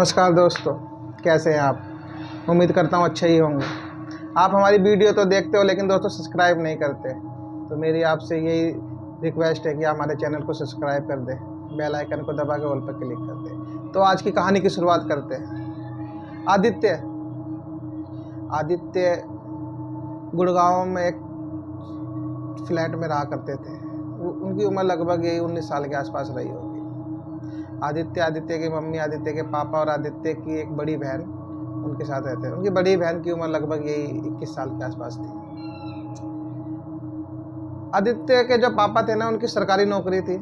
नमस्कार दोस्तों, कैसे हैं आप। उम्मीद करता हूँ अच्छे ही होंगे। आप हमारी वीडियो तो देखते हो लेकिन दोस्तों सब्सक्राइब नहीं करते, तो मेरी आपसे यही रिक्वेस्ट है कि आप हमारे चैनल को सब्सक्राइब कर दें, बेल आइकन को दबा के ऑल पर क्लिक कर दें। तो आज की कहानी की शुरुआत करते हैं। आदित्य गुड़गांव में एक फ्लैट में रहा करते थे। उनकी उम्र लगभग यही 19 साल के आसपास रही होगी। आदित्य की मम्मी, आदित्य के पापा और आदित्य की एक बड़ी बहन उनके साथ रहते हैं। उनकी बड़ी बहन की उम्र लगभग यही 21 साल के आसपास थी। आदित्य के जो पापा थे ना, उनकी सरकारी नौकरी थी,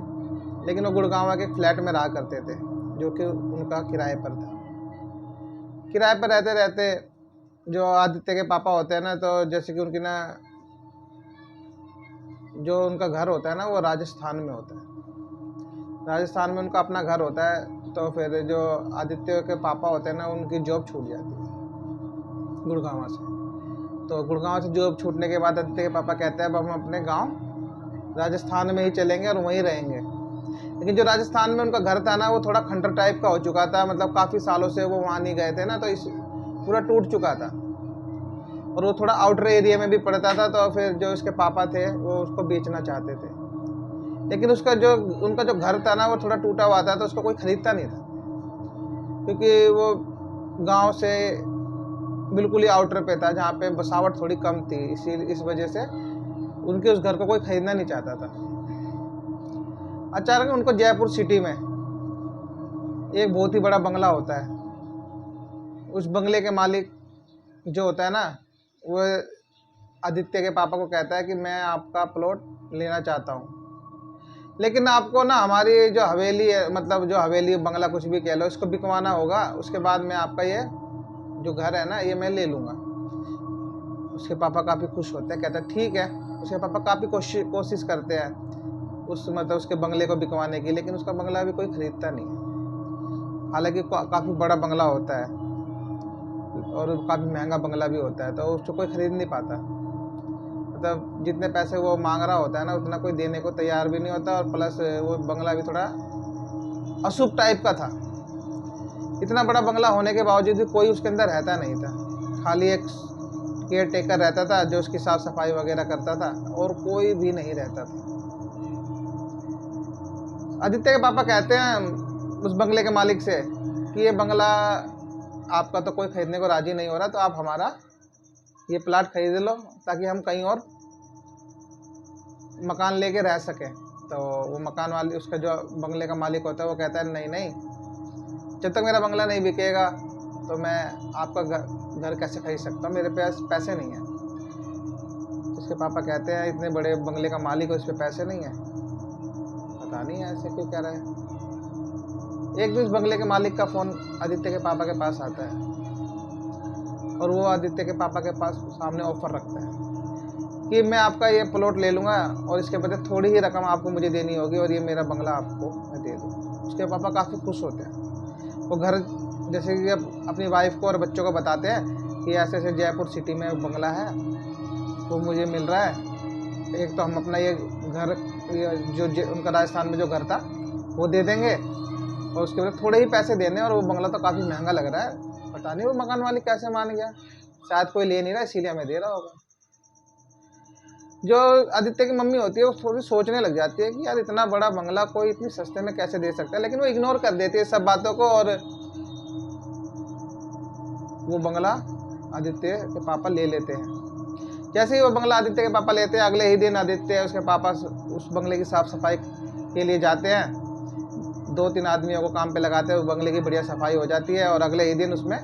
लेकिन वो गुड़गांव के एक फ्लैट में रहा करते थे जो कि उनका किराए पर था। किराए पर रहते रहते जो आदित्य के पापा होते हैं ना, तो जैसे कि उनकी ना जो उनका घर होता है ना, वो राजस्थान में होता है। राजस्थान में उनका अपना घर होता है। तो फिर जो आदित्य के पापा होते हैं ना, उनकी जॉब छूट जाती है गुड़गांव से। तो गुड़गांव से जॉब छूटने के बाद आदित्य के पापा कहते हैं अब हम अपने गांव राजस्थान में ही चलेंगे और वहीं रहेंगे। लेकिन जो राजस्थान में उनका घर था ना, वो थोड़ा खंडर टाइप का हो चुका था। मतलब काफ़ी सालों से वो वहाँ नहीं गए थे ना, तो इस पूरा टूट चुका था और वो थोड़ा आउटर एरिया में भी पड़ता था। तो फिर जो उसके पापा थे वो उसको बेचना चाहते थे, लेकिन उनका जो घर था ना, वो थोड़ा टूटा हुआ था, तो उसको कोई खरीदता नहीं था, क्योंकि वो गांव से बिल्कुल ही आउटर पे था, जहाँ पे बसावट थोड़ी कम थी। इस वजह से उनके उस घर को कोई खरीदना नहीं चाहता था। अचानक उनको जयपुर सिटी में एक बहुत ही बड़ा बंगला होता है। उस बंगले के मालिक जो होता है ना, वो आदित्य के पापा को कहता है कि मैं आपका प्लॉट लेना चाहता हूँ, लेकिन आपको ना हमारी जो हवेली है, मतलब जो हवेली बंगला कुछ भी कह लो, इसको बिकवाना होगा। उसके बाद मैं आपका ये जो घर है ना, ये मैं ले लूँगा। उसके पापा काफ़ी खुश होते हैं, कहते हैं ठीक है। उसके पापा काफ़ी कोशिश करते हैं उसके बंगले को बिकवाने की, लेकिन उसका बंगला भी कोई खरीदता नहीं है। हालांकि काफ़ी बड़ा बंगला होता है और काफ़ी महंगा बंगला भी होता है, तो उसको कोई खरीद नहीं पाता। मतलब जितने पैसे वो मांग रहा होता है ना, उतना कोई देने को तैयार भी नहीं होता। और प्लस वो बंगला भी थोड़ा अशुभ टाइप का था। इतना बड़ा बंगला होने के बावजूद भी कोई उसके अंदर रहता नहीं था। खाली एक केयर टेकर रहता था जो उसकी साफ सफाई वगैरह करता था, और कोई भी नहीं रहता था। आदित्य के पापा कहते हैं उस बंगले के मालिक से कि ये बंगला आपका तो कोई खरीदने को राजी नहीं हो रहा, तो आप हमारा ये प्लाट खरीद लो, ताकि हम कहीं और मकान लेके रह सकें। तो वो मकान वाले, उसका जो बंगले का मालिक होता है, वो कहता है नहीं नहीं, जब तक मेरा बंगला नहीं बिकेगा तो मैं आपका घर कैसे खरीद सकता हूँ, मेरे पास पैसे नहीं है। उसके पापा कहते हैं इतने बड़े बंगले का मालिक हो, इस पर पैसे नहीं है, पता नहीं है ऐसे क्यों कह रहे हैं। एक दिन उस बंगले के मालिक का फ़ोन आदित्य के पापा के पास आता है और वो आदित्य के पापा के पास सामने ऑफर रखता है कि मैं आपका ये प्लॉट ले लूँगा और इसके बदले थोड़ी ही रकम आपको मुझे देनी होगी और ये मेरा बंगला आपको मैं दे दूँ। उसके पापा काफ़ी खुश होते हैं। वो घर जैसे कि अपनी वाइफ को और बच्चों को बताते हैं कि ऐसे ऐसे जयपुर सिटी में बंगला है, वो मुझे मिल रहा है। एक तो हम अपना ये घर जो उनका राजस्थान में जो घर था वो दे देंगे, और उसके बाद थोड़े ही पैसे देने, और वो बंगला तो काफ़ी महंगा लग रहा है। पता नहीं वो मकान वाली कैसे मान गया, शायद कोई ले नहीं रहा इसीलिए हमें दे रहा होगा। जो आदित्य की मम्मी होती है वो थोड़ी सोचने लग जाती है कि यार इतना बड़ा बंगला कोई इतनी सस्ते में कैसे दे सकता है, लेकिन वो इग्नोर कर देती है सब बातों को, और वो बंगला आदित्य के पापा ले लेते हैं। जैसे ही वो बंगला आदित्य के पापा लेते हैं, अगले ही दिन आदित्य उसके पापा उस बंगले की साफ सफाई के लिए जाते हैं। 2-3 आदमियों को काम पे लगाते हैं, बंगले की बढ़िया सफाई हो जाती है और अगले ही दिन उसमें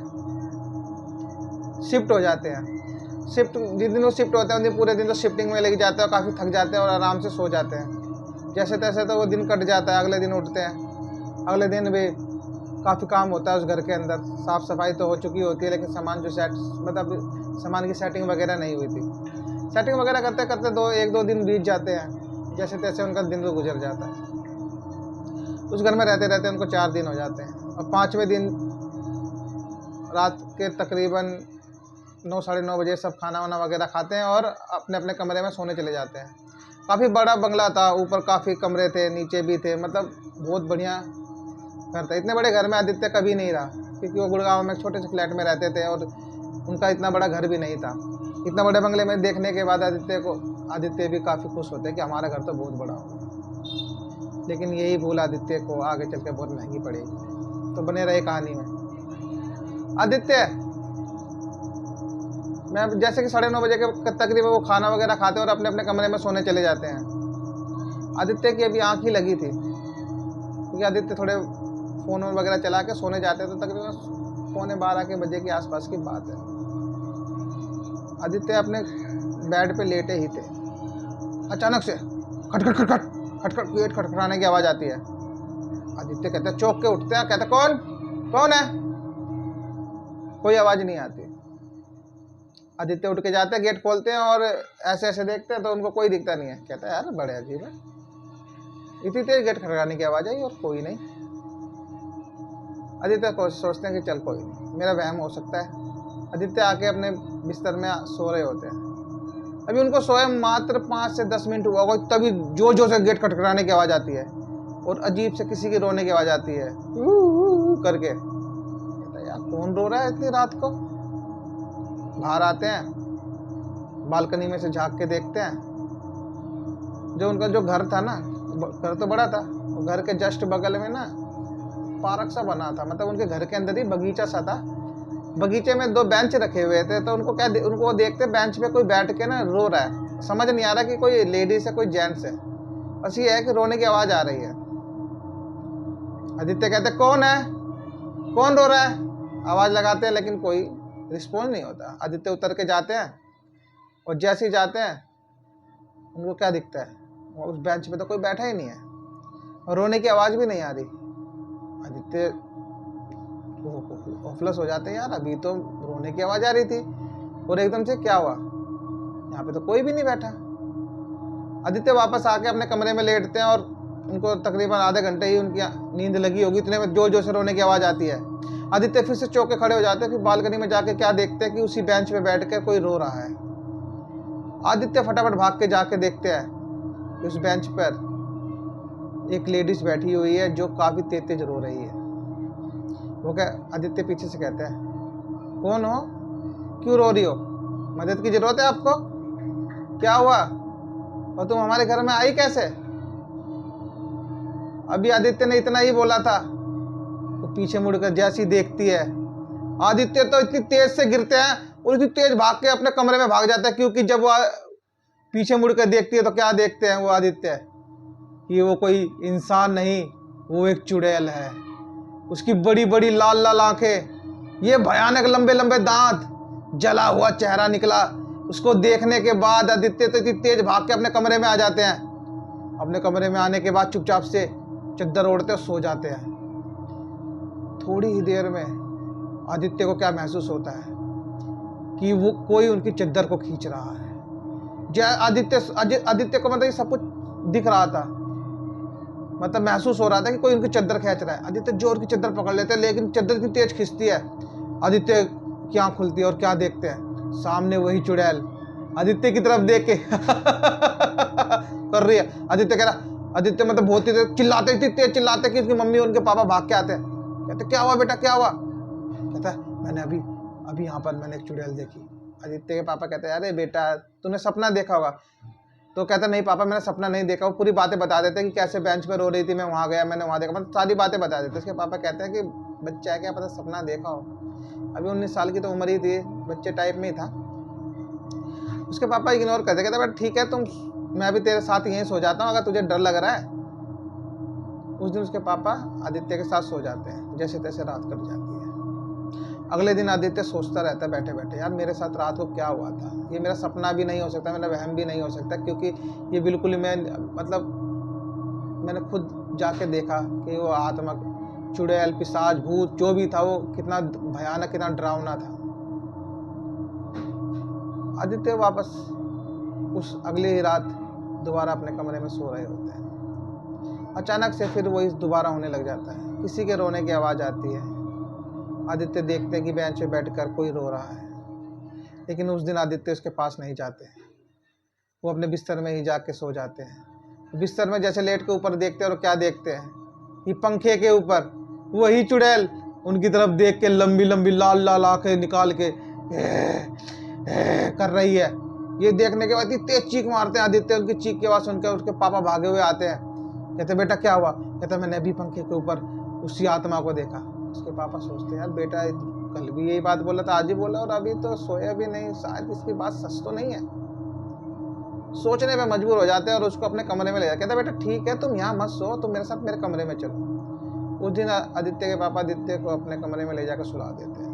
शिफ्ट हो जाते हैं। जिस दिन वो शिफ्ट होते हैं उस दिन पूरे दिन तो शिफ्टिंग में लग जाते हैं, काफ़ी थक जाते हैं और आराम से सो जाते हैं। जैसे तैसे तो वो दिन कट जाता है, अगले दिन उठते हैं। अगले दिन भी काफ़ी काम होता है उस घर के अंदर। साफ़ सफाई तो हो चुकी होती है, लेकिन सामान जो सामान की सेटिंग वगैरह नहीं हुई थी। सेटिंग वगैरह करते करते 1-2 दिन बीत जाते हैं। जैसे तैसे उनका दिन तो गुजर जाता है। उस घर में रहते रहते उनको 4 दिन हो जाते हैं, और 5वें दिन रात के तकरीबन 9-9:30 बजे सब खाना वाना वगैरह खाते हैं और अपने अपने कमरे में सोने चले जाते हैं। काफ़ी बड़ा बंगला था, ऊपर काफ़ी कमरे थे, नीचे भी थे, मतलब बहुत बढ़िया घर था। इतने बड़े घर में आदित्य कभी नहीं रहा। क्योंकि वो गुड़गांव में एक छोटे से फ्लैट में रहते थे और उनका इतना बड़ा घर भी नहीं था। इतना बड़े बंगले में देखने के बाद आदित्य भी काफ़ी खुश होते हैं कि हमारा घर तो बहुत बड़ा होगा। लेकिन यही भूल आदित्य को आगे चल के बहुत महंगी पड़ेगी। तो बने रहे कहानी में। आदित्य, मैं जैसे कि 9:30 बजे के तकरीबन वो खाना वगैरह खाते हैं और अपने अपने कमरे में सोने चले जाते हैं। आदित्य की अभी आँख ही लगी थी, क्योंकि आदित्य थोड़े फ़ोन वगैरह चला के सोने जाते हैं। तो तकरीबन 11:45 के बजे के आसपास की बात है। आदित्य अपने बेड पे लेटे ही थे, अचानक से खट खट खट खट खट खट गेट खटखटाने की आवाज़ आती है। आदित्य कहते हैं, चौंक के उठते हैं, कहते कौन कौन है? कोई आवाज़ नहीं आती। आदित्य उठ के जाते हैं, गेट खोलते हैं और ऐसे ऐसे देखते हैं तो उनको कोई दिखता नहीं है। कहता है, यार बड़े अजीब है, इतनी तेज गेट खटखटाने की आवाज़ आई और कोई नहीं। आदित्य को सोचते हैं कि चल कोई नहीं, मेरा वहम हो सकता है। आदित्य आके अपने बिस्तर में सो रहे होते हैं। अभी उनको सोए मात्र 5 से 10 मिनट हुआ होगा, तभी जोर जोर से गेट खटखटाने की आवाज़ आती है और अजीब से किसी के रोने की आवाज़ आती है करके। कहता है, यार कौन रो रहा है इतनी रात को? बाहर आते हैं, बालकनी में से झांक के देखते हैं। जो उनका जो घर था ना, घर तो बड़ा था, वो घर के जस्ट बगल में ना पार्क सा बना था। मतलब उनके घर के अंदर ही बगीचा सा था। बगीचे में 2 बेंच रखे हुए थे। तो उनको वो देखते बेंच पे कोई बैठ के ना रो रहा है। समझ नहीं आ रहा कि कोई लेडीज है कोई जेंट्स है, बस ये है कि रोने की आवाज़ आ रही है। आदित्य कहते, कौन है, कौन रो रहा है? आवाज़ लगाते हैं लेकिन कोई रिस्पॉन्स नहीं होता। आदित्य उतर के जाते हैं और जैसे ही जाते हैं उनको क्या दिखता है, उस बेंच पे तो कोई बैठा ही नहीं है और रोने की आवाज़ भी नहीं आ रही। आदित्य ऑफलेस हो जाते हैं, यार अभी तो रोने की आवाज़ आ रही थी और एकदम से क्या हुआ, यहाँ पे तो कोई भी नहीं बैठा। आदित्य वापस आके अपने कमरे में लेटते हैं और उनको तकरीबन आधे घंटे ही उनकी नींद लगी होगी, इतने में जोर जोर से रोने की आवाज़ आती है। आदित्य फिर से चौंक के खड़े हो जाते हैं। फिर बालकनी में जाके क्या देखते हैं कि उसी बेंच पे बैठ के कोई रो रहा है। आदित्य फटाफट भाग के जाके देखते हैं कि उस बेंच पर एक लेडीज बैठी हुई है जो काफ़ी तेज तेज रो रही है। वो क्या, आदित्य पीछे से कहते हैं, कौन हो, क्यों रो रही हो, मदद की जरूरत है आपको, क्या हुआ, और तुम हमारे घर में आई कैसे? अभी आदित्य ने इतना ही बोला था। तो पीछे मुड़कर जैसी देखती है, आदित्य तो इतनी तेज से गिरते हैं और इतनी तेज भाग के अपने कमरे में भाग जाता है। क्योंकि जब वो पीछे मुड़कर देखती है तो क्या देखते हैं वो आदित्य, कि वो कोई इंसान नहीं, वो एक चुड़ैल है। उसकी बड़ी बड़ी लाल लाल आंखें, ये भयानक लंबे लंबे दांत, जला हुआ चेहरा निकला। उसको देखने के बाद आदित्य तो इतनी तेज भाग के अपने कमरे में आ जाते हैं। अपने कमरे में आने के बाद चुपचाप से चद्दर ओढ़ते और सो जाते हैं। थोड़ी ही देर में आदित्य को क्या महसूस होता है कि वो कोई उनकी चद्दर को खींच रहा है। आदित्य को मतलब ये सब कुछ दिख रहा था, मतलब महसूस हो रहा था कि कोई उनकी चद्दर खींच रहा है। आदित्य जोर की चद्दर पकड़ लेते हैं, लेकिन चद्दर इतनी तेज खींचती है। आदित्य की आंख खुलती है और क्या देखते हैं, सामने वही चुड़ैल आदित्य की तरफ देख के कर रही है। आदित्य कह रहा, आदित्य मतलब बहुत ही चिल्लाते, इतनी तेज चिल्लाते कि उसकी मम्मी और उनके पापा भाग के आते हैं। कहते, क्या हुआ बेटा, क्या हुआ? कहता है, मैंने अभी यहाँ पर मैंने एक चुड़ैल देखी। आदित्य के पापा कहते हैं, अरे बेटा तूने सपना देखा होगा। तो कहता, नहीं पापा मैंने सपना नहीं देखा। वो पूरी बातें बता देते हैं कि कैसे बेंच पर रो रही थी, मैं वहाँ गया, मैंने वहाँ देखा, मतलब सारी बातें बता देते। उसके पापा कहते हैं कि बच्चा है, क्या पता सपना देखा हो, अभी 19 साल की तो उम्र ही थी, बच्चे टाइप में ही था। उसके पापा इग्नोर करते, कहते बेटा ठीक है, मैं अभी तेरे साथ यहीं सो जाता हूँ अगर तुझे डर लग रहा है। उस दिन उसके पापा आदित्य के साथ सो जाते हैं। जैसे तैसे रात कट जाती है। अगले दिन आदित्य सोचता रहता है बैठे बैठे, यार मेरे साथ रात को क्या हुआ था, ये मेरा सपना भी नहीं हो सकता, मेरा वहम भी नहीं हो सकता, क्योंकि ये बिल्कुल मैं मतलब मैंने खुद जाके देखा कि वो आत्मा, चुड़ैल, पिशाच, भूत जो भी था वो कितना भयानक, कितना डरावना था। आदित्य वापस उस अगली ही रात दोबारा अपने कमरे में सो रहे होते हैं। अचानक से फिर वही दोबारा होने लग जाता है, किसी के रोने की आवाज़ आती है। आदित्य देखते हैं कि बेंच पे बैठकर कोई रो रहा है, लेकिन उस दिन आदित्य उसके पास नहीं जाते, वो अपने बिस्तर में ही जाके सो जाते हैं। बिस्तर में जैसे लेट के ऊपर देखते हैं और क्या देखते हैं, ये पंखे के ऊपर वही चुड़ैल उनकी तरफ देख के लंबी लंबी लाल लाल आंखें निकाल के कर रही है। ये देखने के बाद तेज चीख मारते हैं आदित्य। उनकी चीख की आवाज सुनकर उसके पापा भागे हुए आते हैं। कहते बेटा क्या हुआ? कहता मैंने अभी पंखे के ऊपर उसी आत्मा को देखा। उसके पापा सोचते यार बेटा कल भी यही बात बोला था, आज ही बोला, और अभी तो सोया भी नहीं, शायद इसकी बात सच तो नहीं है। सोचने पे मजबूर हो जाते हैं और उसको अपने कमरे में ले जाते। कहता बेटा ठीक है, तुम यहाँ मत सो, तुम मेरे साथ मेरे कमरे में चलो। उस दिन आदित्य के पापा आदित्य को अपने कमरे में ले जाकर सुला देते हैं।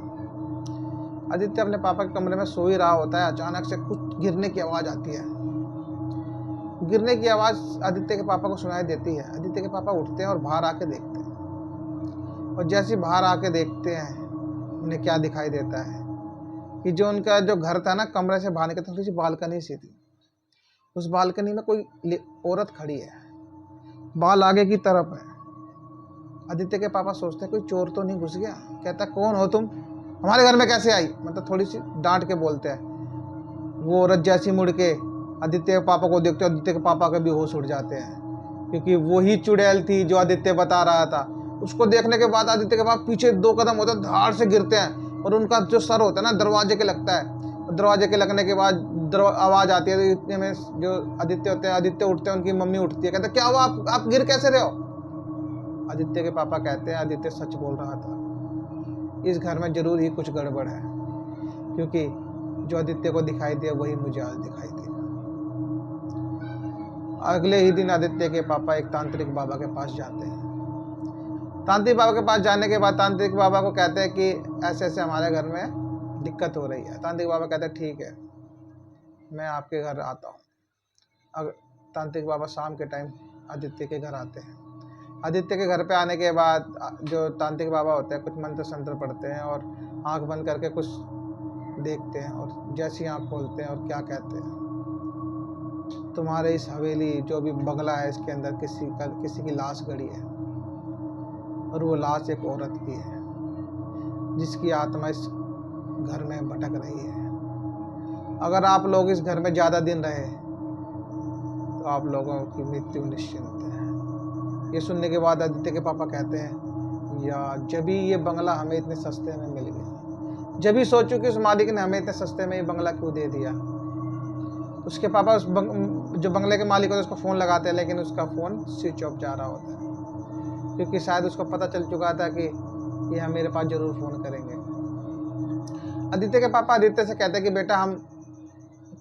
आदित्य अपने पापा के कमरे में सो ही रहा होता है, अचानक से कुछ गिरने की आवाज आती है। गिरने की आवाज आदित्य के पापा को सुनाई देती है। आदित्य के पापा उठते हैं और बाहर आके देखते हैं, और जैसे बाहर आके देखते हैं उन्हें क्या दिखाई देता है कि जो उनका जो घर था ना, कमरे से बाहर निकलते थोड़ी सी बालकनी सी थी। उस बालकनी में कोई औरत खड़ी है, बाल आगे की तरफ है। आदित्य के पापा सोचते हैं कोई चोर तो नहीं घुस गया। कहता कौन हो तुम, हमारे घर में कैसे आई? मतलब थोड़ी सी डांट के बोलते हैं। वो औरत जैसी मुड़ के आदित्य के पापा को देखते, आदित्य के पापा के भी होश उड़ जाते हैं, क्योंकि वही चुड़ैल थी जो आदित्य बता रहा था। उसको देखने के बाद आदित्य के पापा पीछे 2 कदम होते हैं, धाड़ से गिरते हैं, और उनका जो सर होता है ना दरवाजे के लगता है। दरवाजे के लगने के बाद आवाज आती है, तो इतने में जो आदित्य होते हैं, आदित्य उठते हैं, उनकी मम्मी उठती है। कहते क्या हुआ, आप गिर कैसे रहे हो? आदित्य के पापा कहते हैं आदित्य सच बोल रहा था, इस घर में जरूर ही कुछ गड़बड़ है, क्योंकि जो आदित्य को दिखाई दिया वही मुझे आज दिखाई दिया। अगले ही दिन आदित्य के पापा एक तांत्रिक बाबा के पास जाते हैं। तांत्रिक बाबा के पास जाने के बाद तांत्रिक बाबा को कहते हैं कि ऐसे ऐसे हमारे घर में दिक्कत हो रही है। तांत्रिक बाबा कहते हैं ठीक है, मैं आपके घर आता हूँ। अब तांत्रिक बाबा शाम के टाइम आदित्य के घर आते हैं। आदित्य के घर पे आने के बाद जो तांत्रिक बाबा होते हैं कुछ मंत्र संत्र पढ़ते हैं और आंख बंद करके कुछ देखते हैं, और जैसी आंख खोलते हैं और क्या कहते हैं, तुम्हारे इस हवेली जो भी बंगला है इसके अंदर किसी की लाश गड़ी है, और वो लाश एक औरत की है जिसकी आत्मा इस घर में भटक रही है। अगर आप लोग इस घर में ज़्यादा दिन रहे तो आप लोगों की मृत्यु निश्चित है। ये सुनने के बाद आदित्य के पापा कहते हैं या जब भी ये बंगला हमें इतने सस्ते में मिल गया, जब भी सोचूं कि उस मालिक ने हमें इतने सस्ते में ये बंगला क्यों दे दिया। उसके पापा जो बंगले के मालिक होते हैं उसको फ़ोन लगाते हैं, लेकिन उसका फ़ोन स्विच ऑफ जा रहा होता है, क्योंकि शायद उसको पता चल चुका था कि ये हम मेरे पास ज़रूर फ़ोन करेंगे। आदित्य के पापा आदित्य से कहते हैं कि बेटा हम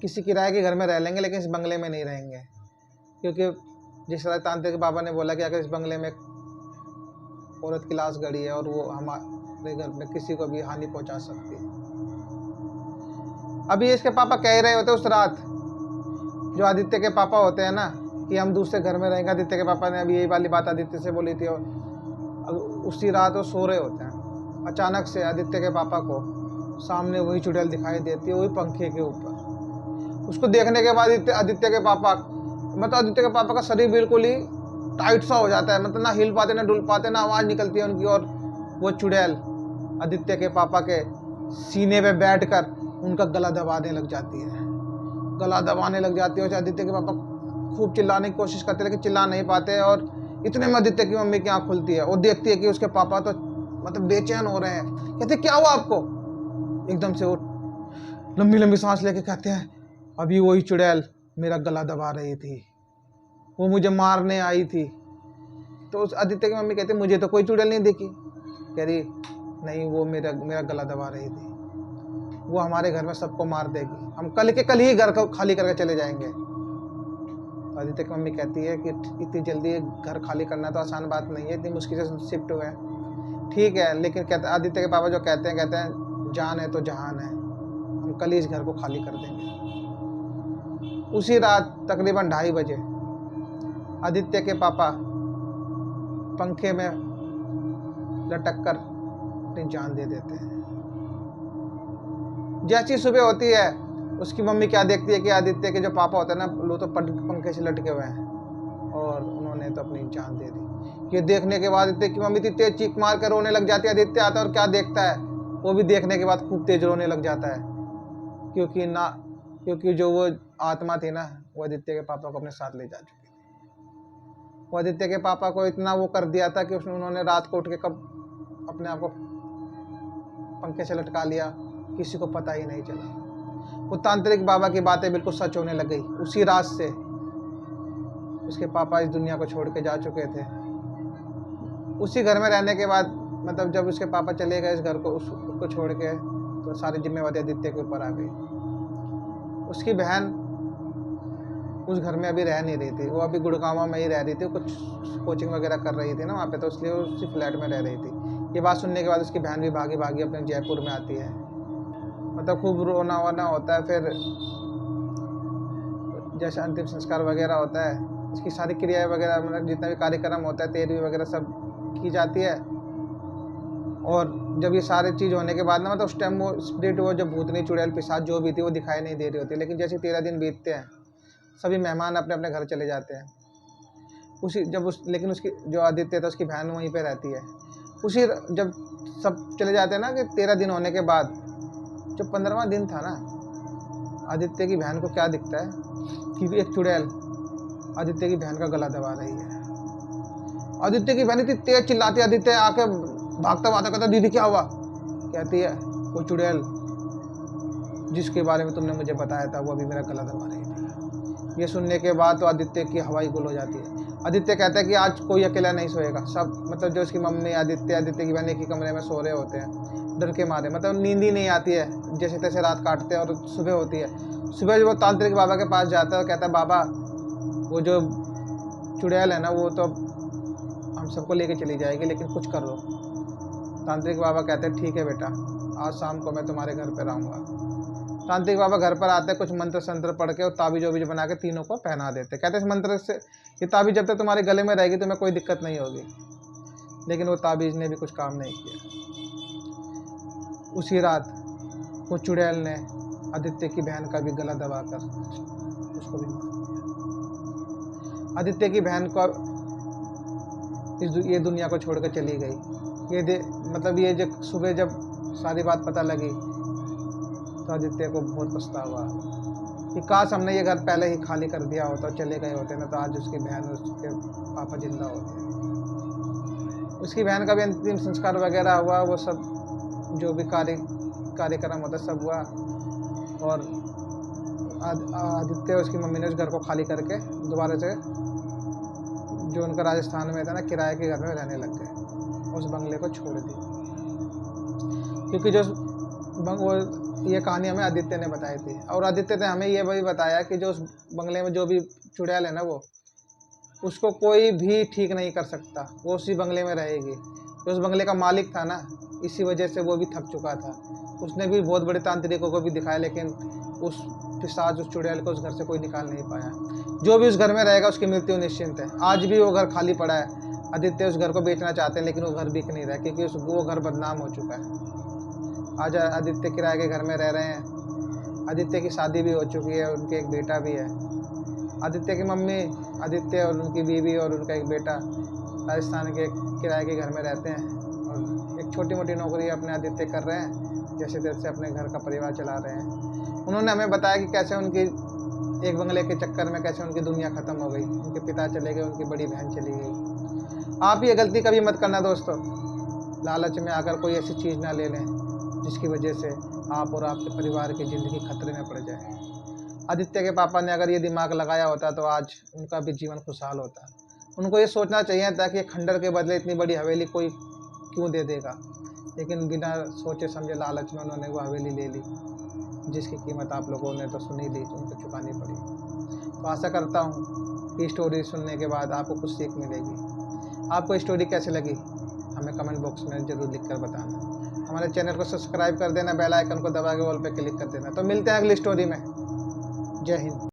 किसी किराए के घर में रह लेंगे, लेकिन इस बंगले में नहीं रहेंगे, क्योंकि जिस तरह तांत्रिक बाबा ने बोला कि अगर इस बंगले में औरत की लाश गड़ी है और वो हमारे घर में किसी को भी हानि पहुंचा सकती है। अभी इसके पापा कह रहे होते उस रात, जो आदित्य के पापा होते हैं ना, कि हम दूसरे घर में रहेंगे। आदित्य के पापा ने अभी यही वाली बात आदित्य से बोली थी, और उसी रात वो सो रहे होते हैं। अचानक से आदित्य के पापा को सामने वही चुड़ैल दिखाई देती है, वही पंखे के ऊपर। उसको देखने के बाद आदित्य के पापा आदित्य के पापा का शरीर बिल्कुल ही टाइट सा हो जाता है, मतलब ना हिल पाते ना डुल पाते, ना आवाज निकलती है उनकी। और वो चुड़ैल आदित्य के पापा के सीने पे बैठकर उनका गला दबाने लग जाती है, गला दबाने लग जाती है। और आदित्य के पापा खूब चिल्लाने की कोशिश करते हैं, लेकिन चिल्ला नहीं पाते। और इतने में आदित्य की मम्मी की आँख खुलती है, वो देखती है कि उसके पापा तो मतलब बेचैन हो रहे हैं। कहते क्या हुआ आपको? एकदम से वो लंबी लंबी सांस लेके कहते हैं अभी वही चुड़ैल मेरा गला दबा रही थी, वो मुझे मारने आई थी। तो उस आदित्य की मम्मी कहती मुझे तो कोई चुड़ैल नहीं दिखी। कह रही नहीं, वो मेरा गला दबा रही थी, वो हमारे घर में सबको मार देगी, हम कल के कल ही घर को खाली करके चले जाएंगे। तो आदित्य की मम्मी कहती है कि इतनी जल्दी घर खाली करना तो आसान बात नहीं है, इतनी मुश्किल से शिफ्ट हुए हैं। ठीक है, लेकिन कहते आदित्य के पापा जो कहते हैं जान है तो जहान है, हम कल ही इस घर को खाली कर देंगे। उसी रात तकरीबन 2:30 बजे आदित्य के पापा पंखे में लटक कर अपनी जान दे देते हैं। जैसी सुबह होती है, उसकी मम्मी क्या देखती है कि आदित्य के जो पापा होते हैं ना, वो तो पंखे से लटके हुए हैं और उन्होंने तो अपनी जान दे दी। ये देखने के बाद आदित्य की मम्मी तेज चीख मार कर रोने लग जाती है। आदित्य आता है और क्या देखता है, वो भी देखने के बाद खूब तेज रोने लग जाता है, क्योंकि जो वो आत्मा थी ना, वो आदित्य के पापा को अपने साथ ले जा चुकी थी। वो आदित्य के पापा को इतना वो कर दिया था कि उन्होंने रात को उठ के कब अपने आप को पंखे से लटका लिया, किसी को पता ही नहीं चला। वो तांत्रिक बाबा की बातें बिल्कुल सच होने लग गई। उसी रात से उसके पापा इस दुनिया को छोड़ के जा चुके थे। उसी घर में रहने के बाद मतलब जब उसके पापा चले गए इस घर को उसको छोड़ के, तो सारी जिम्मेवारी आदित्य के ऊपर आ गई। उसकी बहन उस घर में अभी रह नहीं रही थी, वो अभी गुड़गांव में ही रह रही थी, कुछ कोचिंग वगैरह कर रही थी ना वहाँ पे, तो इसलिए वो उसी फ्लैट में रह रही थी। ये बात सुनने के बाद उसकी बहन भी भागी भागी अपने जयपुर में आती है। मतलब खूब रोना वोना होता है। फिर जैसे अंतिम संस्कार वगैरह होता है, इसकी सारी क्रियाएं वगैरह मतलब जितना भी कार्यक्रम होता है, तेरहवीं वगैरह सब की जाती है। और जब ये सारी चीज़ होने के बाद ना मतलब उस टाइम वो स्पिरिट, वो जो भूतनी चुड़ैल पिशाच जो भी थी वो दिखाई नहीं दे रही होती। लेकिन जैसे 13 दिन बीतते हैं, सभी मेहमान अपने अपने घर चले जाते हैं। लेकिन उसकी जो आदित्य था उसकी बहन वहीं पे रहती है। जब सब चले जाते हैं ना कि 13 दिन होने के बाद, जो 15वां दिन था ना, आदित्य की बहन को क्या दिखता है कि एक चुड़ैल आदित्य की बहन का गला दबा रही है। आदित्य की बहन इतनी तेज चिल्लाती है, आदित्य आके भागता भागता कहता दीदी क्या हुआ? कहती है वो चुड़ैल जिसके बारे में तुमने मुझे बताया था वो अभी मेरा गला दबा रही थी। ये सुनने के बाद तो आदित्य की हवाई गुल हो जाती है। आदित्य कहता है कि आज कोई अकेला नहीं सोएगा। सब मतलब जो उसकी मम्मी आदित्य की बहन एक ही कमरे में सो रहे होते हैं डर के मारे, मतलब नींद ही नहीं आती है, जैसे तैसे रात काटते हैं। और सुबह होती है, सुबह वो तांत्रिक बाबा के पास जाता है और कहता है बाबा वो जो चुड़ैल है ना वो तो हम सबको लेके चली जाएगी, लेकिन कुछ कर लो। तांत्रिक बाबा कहते हैं ठीक है बेटा, आज शाम को मैं तुम्हारे घर पर आऊँगा। तांत्रिक बाबा घर पर आते हैं, कुछ मंत्र संत्र पढ़ के और ताबीज वोबीज बना के तीनों को पहना देते। कहते हैं इस मंत्र से ये ताबीज जब तक तुम्हारे गले में रहेगी तुम्हें कोई दिक्कत नहीं होगी। लेकिन वो ताबीज ने भी कुछ काम नहीं किया। उसी रात वो चुड़ैल ने आदित्य की बहन का भी गला दबाकर उसको भी मार दिया। आदित्य की बहन को ये दुनिया को छोड़कर चली गई। मतलब ये जब सुबह जब सारी बात पता लगी तो आदित्य को बहुत पछतावा कि काश हमने ये घर पहले ही खाली कर दिया होता, चले गए होते ना, तो आज उसकी बहन और उसके पापा जिंदा होते। उसकी बहन का भी अंतिम संस्कार वगैरह हुआ, वो सब जो भी कार्यक्रम होता सब हुआ। और आदित्य और उसकी मम्मी ने उस घर को खाली करके दोबारा से जो उनका राजस्थान में था ना किराए के घर में रहने लग गए, उस बंगले को छोड़ दिया। क्योंकि वो ये कहानी हमें आदित्य ने बताई थी, और आदित्य ने हमें ये भी बताया कि जो उस बंगले में जो भी चुड़ैल है ना वो उसको कोई भी ठीक नहीं कर सकता, वो उसी बंगले में रहेगी। जो उस बंगले का मालिक था ना, इसी वजह से वो भी थक चुका था। उसने भी बहुत बड़े तांत्रिकों को भी दिखाया, लेकिन उस पिशाच उस चुड़ैल को उस घर से कोई निकाल नहीं पाया। जो भी उस घर में रहेगा उसकी मृत्यु निश्चिंत है। आज भी वो घर खाली पड़ा है। आदित्य उस घर को बेचना चाहते हैं, लेकिन वो घर बिक नहीं रहा क्योंकि वो घर बदनाम हो चुका है। आज आदित्य किराए के घर में रह रहे हैं। आदित्य की शादी भी हो चुकी है, उनके एक बेटा भी है। आदित्य की मम्मी, आदित्य और उनकी बीवी और उनका एक बेटा राजस्थान के किराए के घर में रहते हैं, और एक छोटी मोटी नौकरी अपने आदित्य कर रहे हैं, जैसे तैसे अपने घर का परिवार चला रहे हैं। उन्होंने हमें बताया कि कैसे उनकी एक बंगले के चक्कर में कैसे उनकी दुनिया ख़त्म हो गई। उनके पिता चले गए, उनकी बड़ी बहन चली गई। आप ये गलती कभी मत करना दोस्तों, लालच में आकर कोई ऐसी चीज़ ना ले लें जिसकी वजह से आप और आपके परिवार की ज़िंदगी खतरे में पड़ जाए। आदित्य के पापा ने अगर ये दिमाग लगाया होता तो आज उनका भी जीवन खुशहाल होता। उनको ये सोचना चाहिए था कि खंडर के बदले इतनी बड़ी हवेली कोई क्यों दे देगा, लेकिन बिना सोचे समझे लालच में उन्होंने वो हवेली ले ली, जिसकी कीमत आप लोगों ने तो सुनी ली, उनको चुकानी पड़ी। तो आशा करता हूँ कि स्टोरी सुनने के बाद आपको कुछ सीख मिलेगी। आपको स्टोरी कैसी लगी हमें कमेंट बॉक्स में ज़रूर लिखकर बताना। हमारे चैनल को सब्सक्राइब कर देना, बेल आइकन को दबा के ऑल पे क्लिक कर देना। तो मिलते हैं अगली स्टोरी में। जय हिंद।